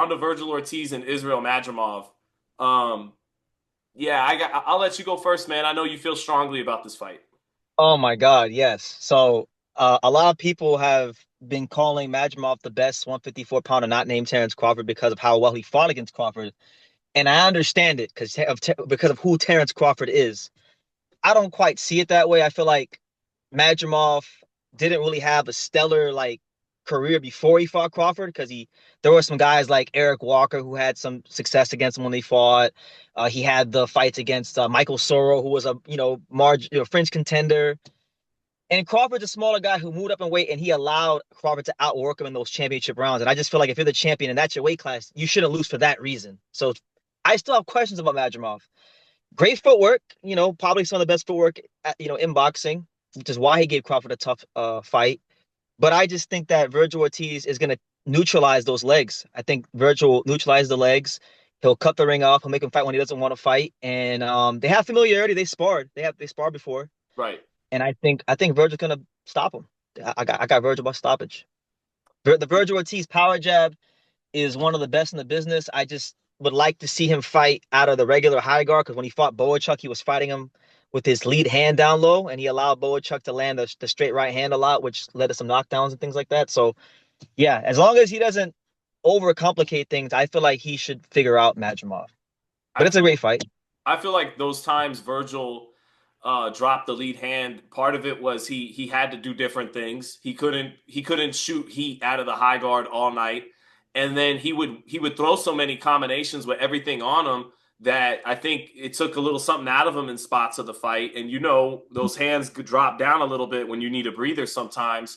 On to Vergil Ortiz and Israil Madrimov. Um, yeah, I'll let you go first, man. I know you feel strongly about this fight. Oh my God, yes. So a lot of people have been calling Madrimov the best 154 pounder not named Terence Crawford because of how well he fought against Crawford. And I understand it because of who Terence Crawford is. I don't quite see it that way. I feel like Madrimov didn't really have a stellar career before he fought Crawford because he there were some guys like Eric Walker who had some success against him when they fought. He had the fights against Michael Soro, who was a French contender. And Crawford's a smaller guy who moved up in weight, and he allowed Crawford to outwork him in those championship rounds. And I just feel like if you're the champion and that's your weight class, you shouldn't lose for that reason. So I still have questions about Madrimov. Great footwork, probably some of the best footwork, in boxing, which is why he gave Crawford a tough fight. But I just think that Vergil Ortiz is going to neutralize those legs. I think Vergil will neutralize the legs. He'll cut the ring off. He'll make him fight when he doesn't want to fight. And they have familiarity. They sparred. They sparred before. Right. And I think Vergil's going to stop him. I got Vergil by stoppage. The Vergil Ortiz power jab is one of the best in the business. I just would like to see him fight out of the regular high guard because when he fought Boachuk, he was fighting him with his lead hand down low, and he allowed Boachuk to land the straight right hand a lot, which led to some knockdowns and things like that. So, yeah, as long as he doesn't overcomplicate things, I feel like he should figure out Madrimov. I But it's a feel great fight. I feel like those times Virgil dropped the lead hand. Part of it was he had to do different things. He couldn't shoot heat out of the high guard all night, and then he would throw so many combinations with everything on him that I think it took a little something out of him in spots of the fight. And those hands could drop down a little bit when you need a breather sometimes.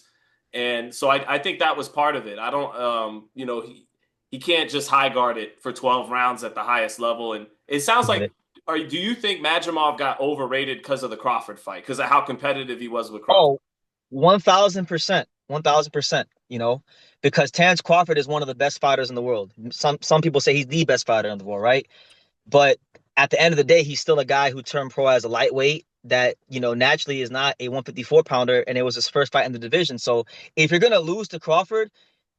And so I think that was part of it. I don't he can't just high guard it for 12 rounds at the highest level. And it sounds Get like, it? do you think Madrimov got overrated because of the Crawford fight, because of how competitive he was with Crawford? Oh, 1,000%. 1,000%, because Terence Crawford is one of the best fighters in the world. Some people say he's the best fighter in the world, right? But at the end of the day, he's still a guy who turned pro as a lightweight that, naturally is not a 154 pounder, and it was his first fight in the division. So if you're gonna lose to Crawford,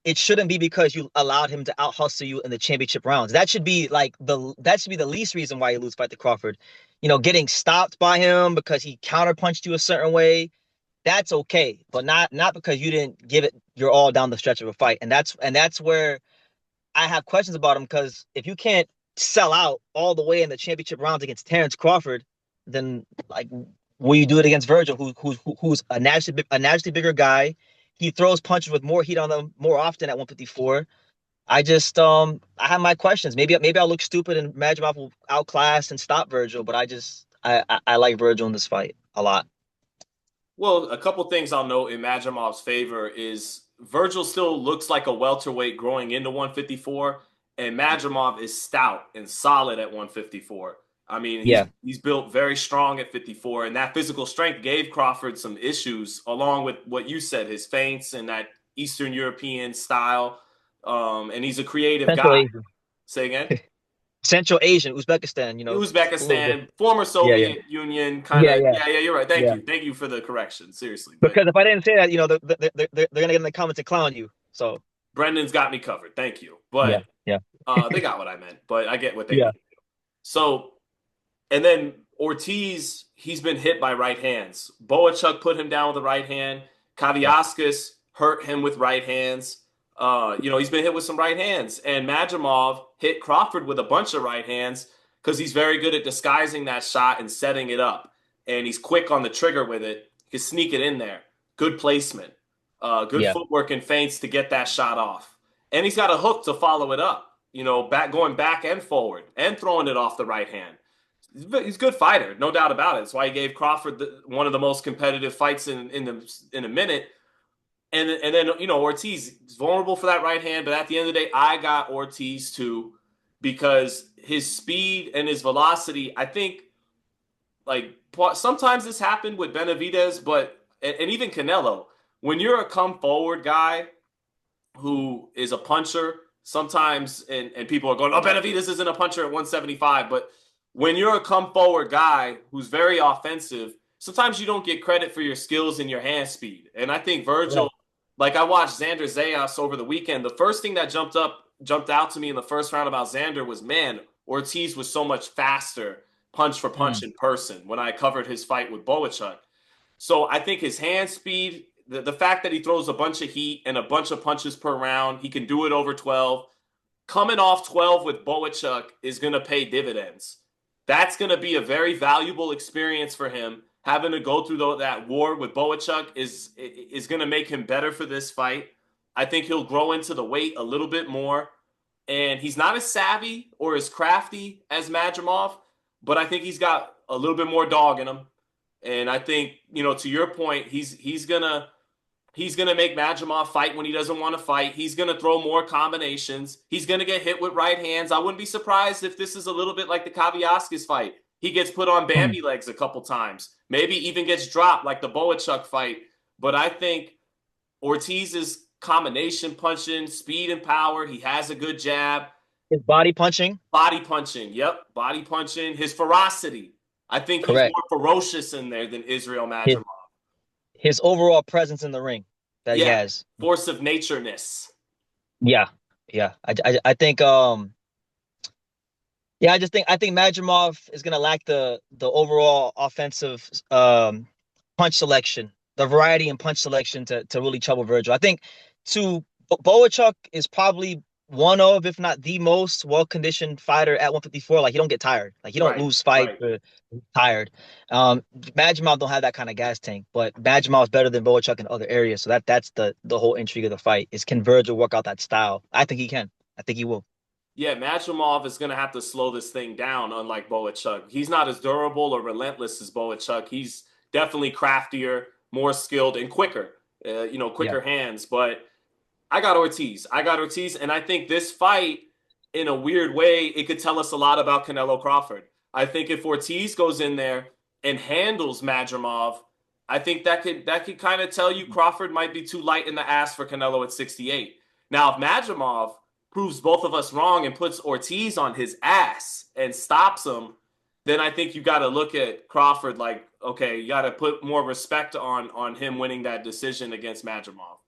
it shouldn't be because you allowed him to out hustle you in the championship rounds. That should be the least reason why you lose fight to Crawford. Getting stopped by him because he counterpunched you a certain way, that's okay, but not because you didn't give it your all down the stretch of a fight. And that's where I have questions about him because if you can't sell out all the way in the championship rounds against Terence Crawford, then will you do it against Vergil, who's a naturally bigger guy? He throws punches with more heat on them more often at 154. I have my questions. Maybe I'll look stupid and Madrimov will outclass and stop Vergil, but I like Vergil in this fight a lot. Well, a couple things I'll note in Madramov's favor is Virgil still looks like a welterweight growing into 154, and Madrimov is stout and solid at 154. I mean, he's Yeah, he's built very strong at 54, and that physical strength gave Crawford some issues, along with what you said, his feints and that Eastern European style. And he's a creative Central guy. Asian, Say again. Central Asian, Uzbekistan. It's a little Uzbekistan, different. former Yeah, yeah, Soviet Union, kind yeah, of. yeah, Yeah, yeah, you're right. yeah. Thank you for the correction. Seriously, but Because if I didn't say that, they're gonna get in the comments and clown you. So Brendan's got me covered. Thank you. yeah, But yeah, they got what I meant. But I get what they yeah, mean. So, and then Ortiz, he's been hit by right hands. Boachuk put him down with the right hand. yeah, Kaviaskis hurt him with right hands. He's been hit with some right hands. And Madrimov hit Crawford with a bunch of right hands because he's very good at disguising that shot and setting it up. And he's quick on the trigger with it. He can sneak it in there. Good placement. Good yeah, footwork and feints to get that shot off. And he's got a hook to follow it up. Going back and forward and throwing it off the right hand. He's a good fighter, no doubt about it. That's why he gave Crawford one of the most competitive fights in a minute. And then Ortiz is vulnerable for that right hand, but at the end of the day, I got Ortiz too because his speed and his velocity. I think like sometimes this happened with Benavidez, but and even Canelo. When you're a come forward guy who is a puncher, sometimes and people are going, oh, Benavidez isn't a puncher at 175, but when you're a come forward guy who's very offensive, sometimes you don't get credit for your skills and your hand speed. And I think yeah, Virgil, like I watched Xander Zayas over the weekend, the first thing that jumped up jumped out to me in the first round about Xander was, man, Ortiz was so much faster punch for punch Mm. in person when I covered his fight with Boachuk. So I think his hand speed, the fact that he throws a bunch of heat and a bunch of punches per round, he can do it over 12. Coming off 12 with Boachuk is going to pay dividends. That's going to be a very valuable experience for him. Having to go through that war with Boachuk is going to make him better for this fight. I think he'll grow into the weight a little bit more. And he's not as savvy or as crafty as Madrimov, but I think he's got a little bit more dog in him. And I think, to your point, he's gonna make Madrimov fight when he doesn't want to fight. He's gonna throw more combinations. He's gonna get hit with right hands. I wouldn't be surprised if this is a little bit like the Kaviaskis fight. He gets put on Mm. Bambi legs a couple times. Maybe even gets dropped like the Boachuk fight. But I think Ortiz's combination punching, speed and power. He has a good jab. His body punching. Body punching. Yep. Body punching. His ferocity. I think he's Correct. more ferocious in there than Israil His Madrimov. his overall presence in the ring that he Yeah. has. Force of natureness. Yeah. Yeah. I think yeah, I think Madrimov is gonna lack the overall offensive punch selection, the variety in punch selection to really trouble Vergil. I think Boachuk is probably one of, if not the most well-conditioned fighter at 154. Like he don't get tired. Like he don't Right. lose fight Right. tired. Madrimov don't have that kind of gas tank, but Madrimov is better than Boachuk in other areas. So that's the whole intrigue of the fight is can Vergil work out that style? I think he can. I think he will. Yeah, Madrimov is going to have to slow this thing down, unlike Boachuk. He's not as durable or relentless as Boachuk. He's definitely craftier, more skilled, and quicker. Yeah. Quicker hands. But I got Ortiz. And I think this fight, in a weird way, it could tell us a lot about Canelo Crawford. I think if Ortiz goes in there and handles Madrimov, I think that could kind of tell you Crawford might be too light in the ass for Canelo at 68. Now, if Madrimov proves both of us wrong and puts Ortiz on his ass and stops him, then I think you got to look at Crawford like, okay, you got to put more respect on him winning that decision against Madrimov.